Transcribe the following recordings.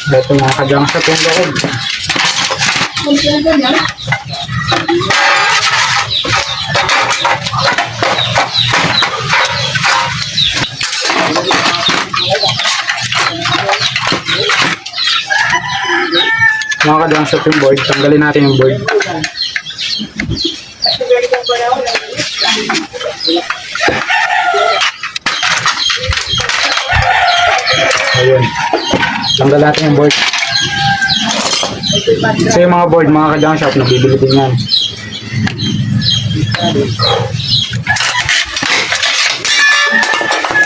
Ito mga ka-junk shop yung loob. Mga ka-junk shop yung board. Tanggalin natin yung board. Ayun. Tanggal natin yung board. So yung mga board, mga ka-junk shop, nabibili din yan.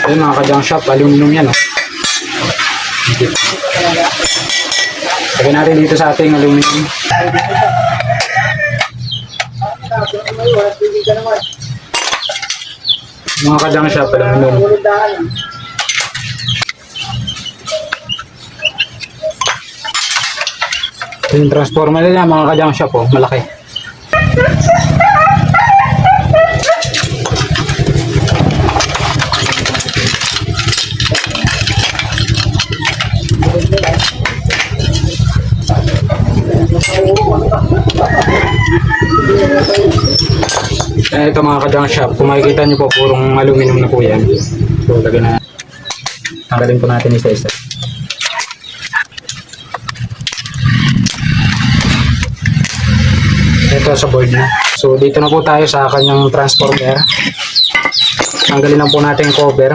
Ayun mga ka-junk shop, aluminum yan. Oh. Lagyan natin dito sa ating aluminum. Mga ka-junk shop, aluminum. Yung transformer nila mga ka-junk shop, oh, malaki. Ito mga ka-junk shop, kung makikita nyo po, purong aluminum na po yan. So, lagyan na. Tanggalin po natin isa-isa. Ito sa board na. So dito na po tayo sa kanyang transformer. Tanggalin lang po natin yung cover.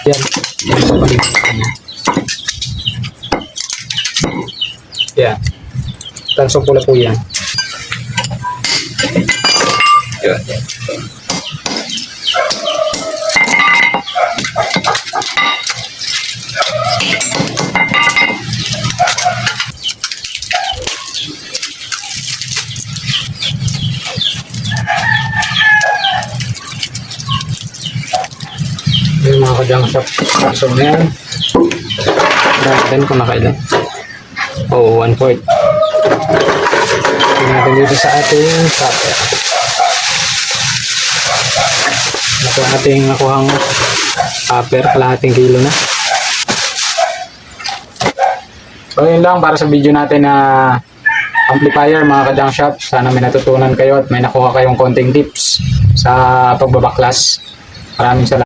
Yan. Yan. Tanso pula po yan. Yun. Yung mga ka-junk shop. So ngayon, natin kung nakailan. Oo, 1/4. Tingnan natin dito sa ating copper. Ito ating nakuhang copper, kalahating kilo na. So yun lang para sa video natin na amplifier mga ka-junk shop. Sana may natutunan kayo at may nakuha kayong konting tips sa pagbabaklas. Maraming salamat.